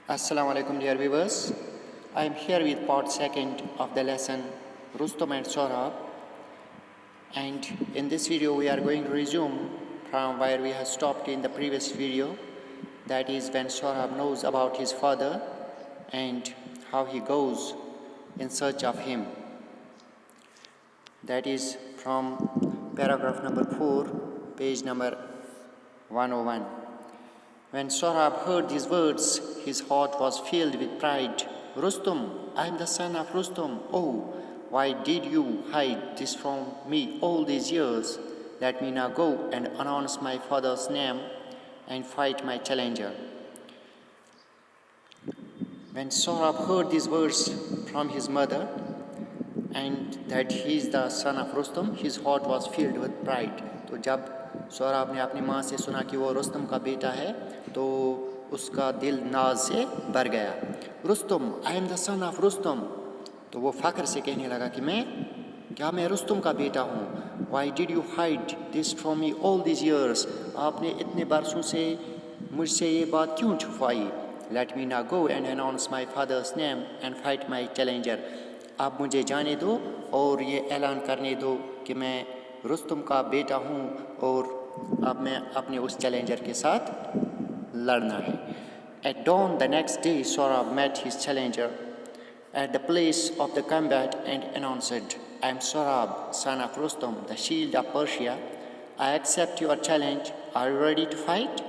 Assalamu alaikum dear viewers. I am here with part second of the lesson Rustum and Sohrab, and in this video we are going to resume from where we have stopped in the previous video, that is when Sohrab knows about his father and how he goes in search of him. That is from paragraph number 4, page number 101. When Sohrab heard these words, his heart was filled with pride. Rustum, I am the son of Rustum. Oh, why did you hide this from me all these years? Let me now go and announce my father's name and fight my challenger. When Sohrab heard these words from his mother and that he is the son of Rustum, his heart was filled with pride. तो जब सोहराब ने अपनी माँ से सुना कि वो रुस्तम का बेटा है तो उसका दिल नाज से भर गया. Rustam, I am the son of Rustam. तो वो फ़ख्र से कहने लगा कि मैं रुस्तम का बेटा हूँ. Why did you hide this from me all this years. आपने इतने बरसों से मुझसे ये बात क्यों छुपाई. Let me now go and announce my father's name and fight my challenger. आप मुझे जाने दो और ये ऐलान करने दो कि मैं रुस्तम का बेटा हूँ और अब मैं अपने उस चैलेंजर के साथ लड़ना है. At dawn the next day, Sohrab met his challenger at the place of the combat and announced, I am Sohrab, son of Rustum, the shield of Persia. I accept your challenge. Are you ready to fight?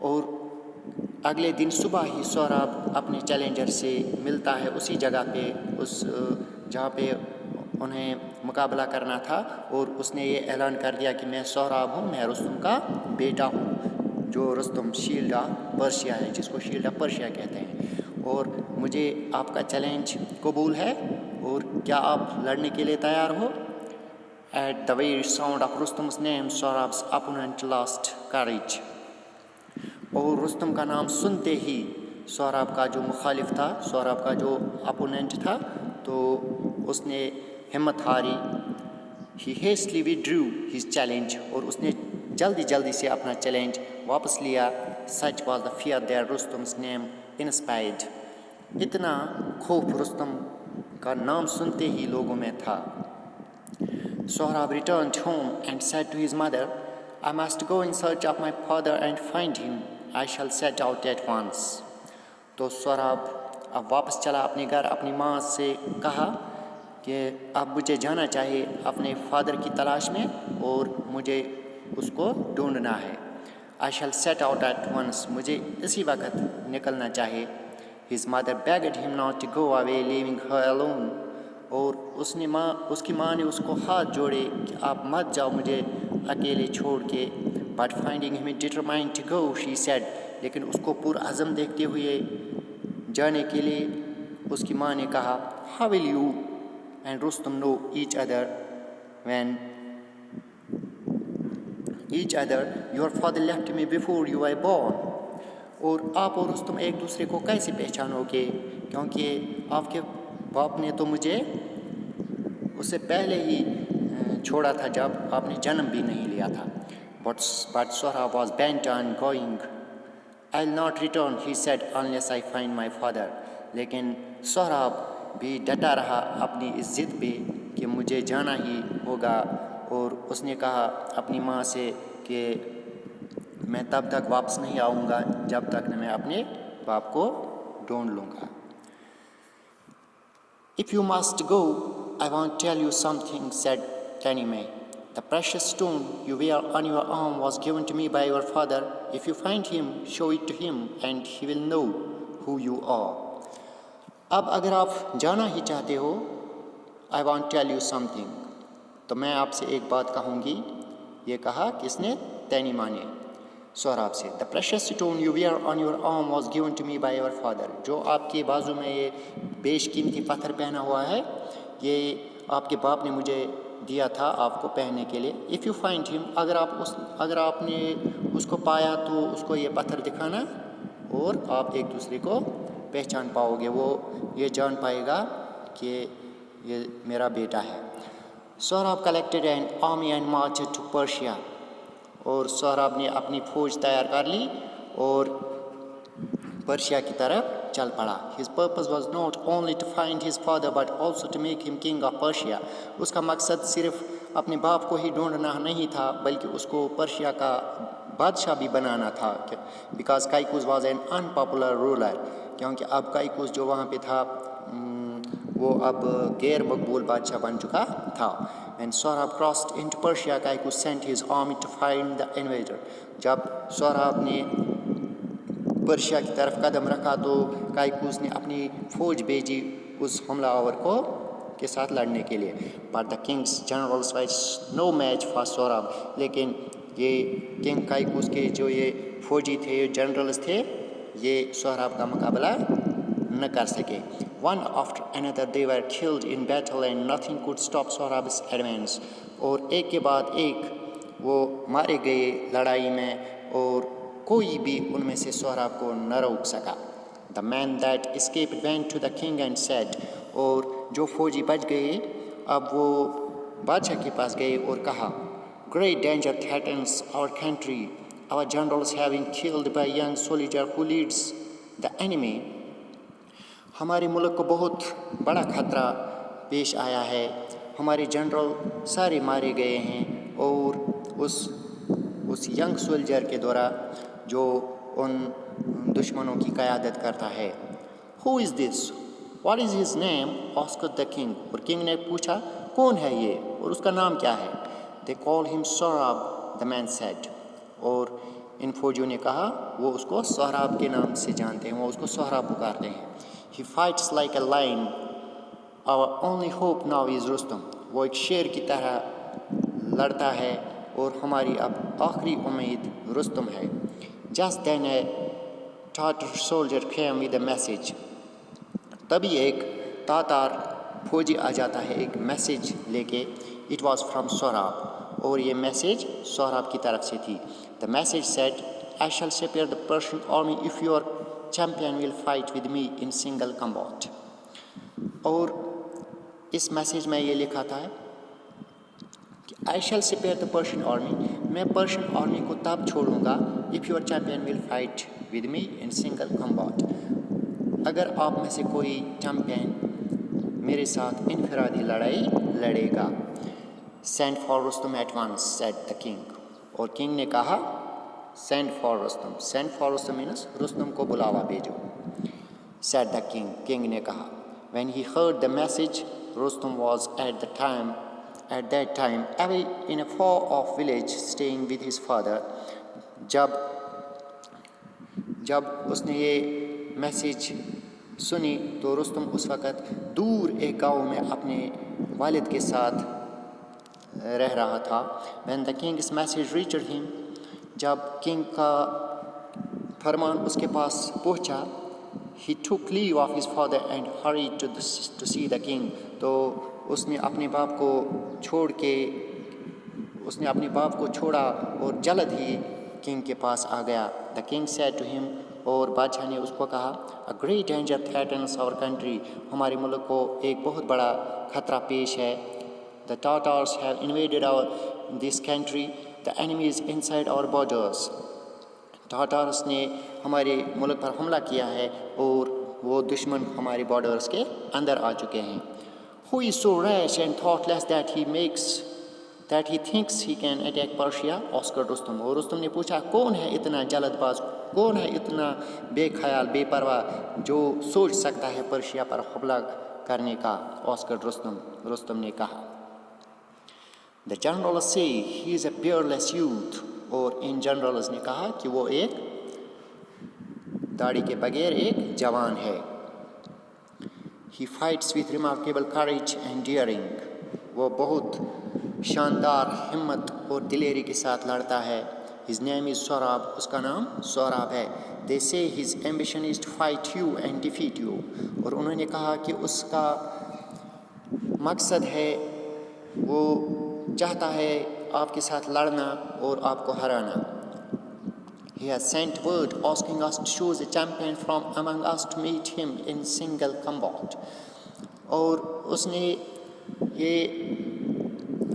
और अगले दिन सुबह ही सोहराब अपने challenger से मिलता है उसी जगह पे, उस जहाँ पे उन्हें मुकाबला करना था, और उसने ये ऐलान कर दिया कि मैं सोहराब हूँ, मैं रुस्तम का बेटा हूँ, जो रुस्तम शील्ड ऑफ पर्शिया है, जिसको शील्ड ऑफ पर्शिया कहते हैं, और मुझे आपका चैलेंज कबूल है और क्या आप लड़ने के लिए तैयार हो. At the very sound of Rustam's name Sohrab's opponent lost courage. और रुस्तम का नाम सुनते ही सोहराब का जो मुखालिफ था, सोहराब का जो अपोनेंट था, तो उसने हिम्मत हारी. ही हेस्टली विड्रू हिज चैलेंज. और उसने जल्दी से अपना चैलेंज वापस लिया. सच was the fear that Rustam's name inspired. इतना खौफ रुस्तम का नाम सुनते ही लोगों में था. Sohrab returned home and said to his mother, I must go in search of my father and find him. I shall set out at once. तो सोहराब अब वापस चला अपने घर. अपनी माँ से कहा कि अब मुझे जाना चाहिए अपने फादर की तलाश में और मुझे उसको ढूंढना है. I shall set out at once. मुझे इसी वक्त निकलना चाहिए. His mother begged him not to go away leaving her alone. और उसकी माँ ने उसको हाथ जोड़े कि आप मत जाओ मुझे अकेले छोड़ के. But finding him determined to go she said. लेकिन उसको पुरअज़म देखते हुए जाने के लिए उसकी माँ ने कहा, how will you and Rustum know each other when your father left me before you were born. और आप और रुस्तम एक दूसरे को कैसे पहचानोगे, क्योंकि आपके बाप ने तो मुझे उससे पहले ही छोड़ा था जब आपने जन्म भी नहीं लिया था. But Sohrab was bent on going. I'll not return, he said, unless I find my father. लेकिन सोहराब भी डटा रहा अपनी इस ज़िद पे कि मुझे जाना ही होगा. और उसने कहा अपनी माँ से कि मैं तब तक वापस नहीं आऊँगा जब तक न मैं अपने बाप को ढूंढ लूँगा. If you must go, I want to tell you something, said Tanimay. The precious stone you wear on your arm was given to me by your father. If you find him, show it to him and he will know who you are. अब अगर आप जाना ही चाहते हो, I won't tell you something, तो मैं आपसे एक बात कहूँगी. ये कहा किसने? तैनी माँ ने सोहराब से. The precious stone you wear on your arm was given to me by your father. जो आपके बाजू में ये बेशकीमती पत्थर पहना हुआ है, ये आपके बाप ने मुझे दिया था आपको पहनने के लिए. इफ़ यू फाइंड हिम, अगर आपने उसको पाया तो उसको ये पत्थर दिखाना और आप एक दूसरे को पहचान पाओगे. वो ये जान पाएगा कि ये मेरा बेटा है. Sohrab collected an army and marched to Persia. और सोहराब ने अपनी फ़ौज तैयार कर ली और पर्शिया की तरफ चल पड़ा. His purpose was not only to find his father but also to make him king of Persia. उसका मकसद सिर्फ अपने बाप को ही ढूंढना नहीं था बल्कि उसको पर्शिया का बादशाह भी बनाना था. Because Kaikus was an unpopular ruler. क्योंकि अब काइकुस जो वहाँ पे था वो अब गैर मकबूल बादशाह बन चुका था. When Sohrab crossed into Persia, Kaikus sent his army to find the invader. जब सोहराब ने पर्शिया की तरफ कदम रखा तो काइकुस ने अपनी फौज भेजी उस हमलावर को के साथ लड़ने के लिए. But the king's generals were no match for Sohrab. लेकिन ये किंग काइकुस के जो ये फौजी थे, जनरल्स थे, ये सोहराब का मुकाबला न कर सके. One after another they were killed in battle and nothing could stop Sohrab's advance. और एक के बाद एक वो मारे गए लड़ाई में और कोई भी उनमें से सोहराब को न रोक सका. The man that escaped went to the king and said, और जो फौजी बच गए अब वो बादशाह के पास गए और कहा, Great danger threatens our country. Our generals having killed by young soldier who leads the enemy. हमारे मुल्क को बहुत बड़ा खतरा पेश आया है. हमारे जनरल सारे मारे गए हैं और उस यंग सोल्जर के द्वारा जो उन दुश्मनों की क़यादत करता है. Who is this? What is his name? asked the king. और किंग ने पूछा कौन है ये और उसका नाम क्या है. They call him Sohrab, the man said. और इन फौजियों ने कहा वो उसको सोहराब के नाम से जानते हैं, वो उसको सोहराब पुकारते हैं. He fights like a lion. Our only hope now is Rustum. वो एक शेर की तरह लड़ता है और हमारी अब आखिरी उम्मीद रुस्तम है. Just then a Tatar soldier came with a message. तभी एक तातार फौजी आ जाता है एक मैसेज लेके. It was from Sohrab. और ये मैसेज सोहराब की तरफ से थी. The message said, I shall spare the Persian army if your champion will fight with me in single combat. और इस मैसेज में ये लिखा था कि I shall spare the Persian army. मैं पर्शियन आर्मी को तब छोड़ूंगा if your champion will fight with me in single combat. अगर आप में से कोई चैंपियन मेरे साथ इनफरादी लड़ाई लड़ेगा. Send for Rustum at once, said the king. और किंग ने कहा send for Rustum. Send for Rustum means Rustam को बुलावा भेजो. Said the king. किंग ने कहा. When he heard the message, Rustum was at that time away in a far off village staying with his father. जब उसने ये message सुनी तो रुस्तम उस वक़्त दूर एक गांव में अपने वालिद के साथ रह रहा था. When the king's message reached him, जब किंग का फरमान उसके पास पहुंचा, he took leave of his father and hurried to see the king. तो उसने अपने बाप को छोड़ा और जल्द ही किंग के पास आ गया. The king said to him, और बादशाह ने उसको कहा, A great danger threatens our country. हमारे मुल्क को एक बहुत बड़ा खतरा पेश है. The Tatars have invaded this country. The enemy is inside our borders. Tatars ने हमारे मुल्क पर हमला किया है और वो दुश्मन हमारे बॉर्डर्स के अंदर आ चुके हैं. Who is so rash and thoughtless that he thinks he can attack Persia? asked Rustum. और रुस्तम ने पूछा कौन है इतना जल्दबाज, कौन है इतना बेख्याल बेपरवाह जो सोच सकता है पर्शिया पर हमला करने का. asked रुस्तम ने कहा. The generals say he is a fearless youth. और इन जनरल्स ने कहा कि वो एक दाढ़ी के बगैर एक जवान है. He fights with remarkable courage and daring. वो बहुत शानदार हिम्मत और दिलेरी के साथ लड़ता है. His name is Sohrab. उसका नाम सोहराब है. They say his ambition is to fight you and defeat you. और उन्होंने कहा कि उसका मकसद है, वो चाहता है आपके साथ लड़ना और आपको हराना. He has sent word asking us to choose a champion from among us to meet him in single combat. और उसने ये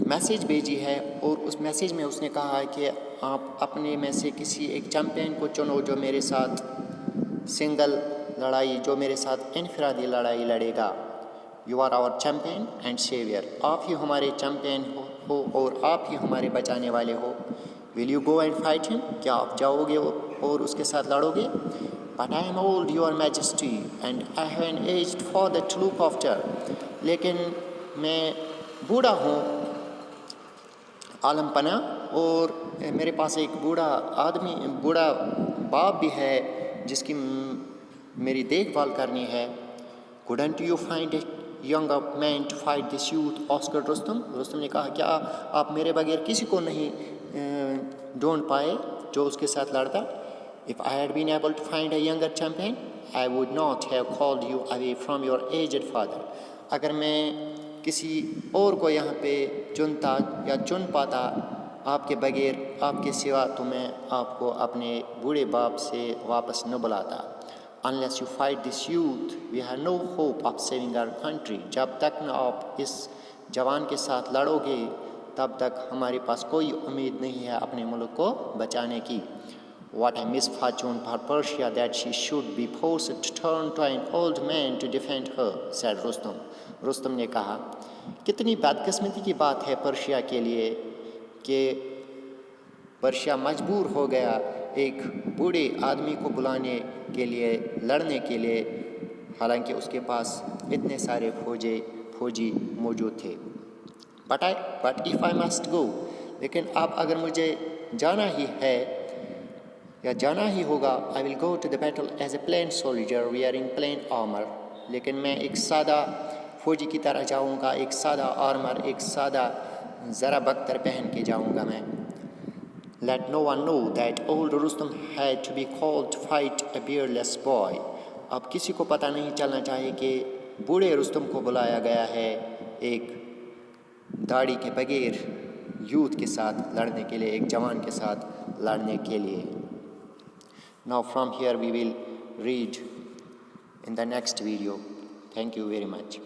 मैसेज भेजी है और उस मैसेज में उसने कहा है कि आप अपने में से किसी एक चैंपियन को चुनो जो मेरे साथ सिंगल लड़ाई, जो मेरे साथ इनफरादी लड़ाई लड़ेगा। You are our champion and saviour, आप ही हमारे चैम्पियन हो और आप ही हमारे बचाने वाले हो। Will you go and fight him, क्या आप जाओगे और उसके साथ लड़ोगे? But I am old your majesty and I have an aged father to look after, लेकिन मैं बूढ़ा हूँ आलम पना, और मेरे पास एक बूढ़ा बाप भी है जिसकी मेरी देखभाल करनी है। couldn't you find a younger man to fight this youth, Oscar Rustam. Rustam ने कहा, क्या आप मेरे बगैर किसी को नहीं ढूंढ पाए जो उसके साथ लड़ता? If I had been able to find a younger champion, I would not have called you away from your aged father. अगर मैं किसी और को यहाँ पे चुनता या चुन पाता आपके बगैर, आपके सिवा, तो मैं आपको अपने बूढ़े बाप से वापस न बुलाता। Unless you fight this youth, we have no hope of saving our country. जब तक न आप इस जवान के साथ लड़ोगे, तब तक हमारे पास कोई उम्मीद नहीं है अपने मुल्क को बचाने की। What a misfortune for Persia that she should be forced to turn to an old man to defend her, said Rustam. Rustam ने कहा, कितनी बदकिस्मती की बात है पर्शिया के लिए कि पर्शिया मजबूर हो गया एक बूढ़े आदमी को बुलाने के लिए, लड़ने के लिए, हालांकि उसके पास इतने सारे फौजी मौजूद थे। बट इफ़ आई मस्ट गो, लेकिन अब अगर मुझे जाना ही है या जाना ही होगा, I will go to the battle as a plain soldier wearing plain armour, लेकिन मैं एक सादा फौजी की तरह जाऊंगा, एक सादा आर्मर, एक सादा ज़रा बख्तर पहन के जाऊंगा मैं। Let no one know that old Rustam had to be called to fight a beardless boy, अब किसी को पता नहीं चलना चाहिए कि बूढ़े रुस्तम को बुलाया गया है एक दाढ़ी के बगैर यूथ के साथ लड़ने के लिए, एक जवान के साथ लड़ने के लिए। Now from here we will read in the next video. Thank you very much.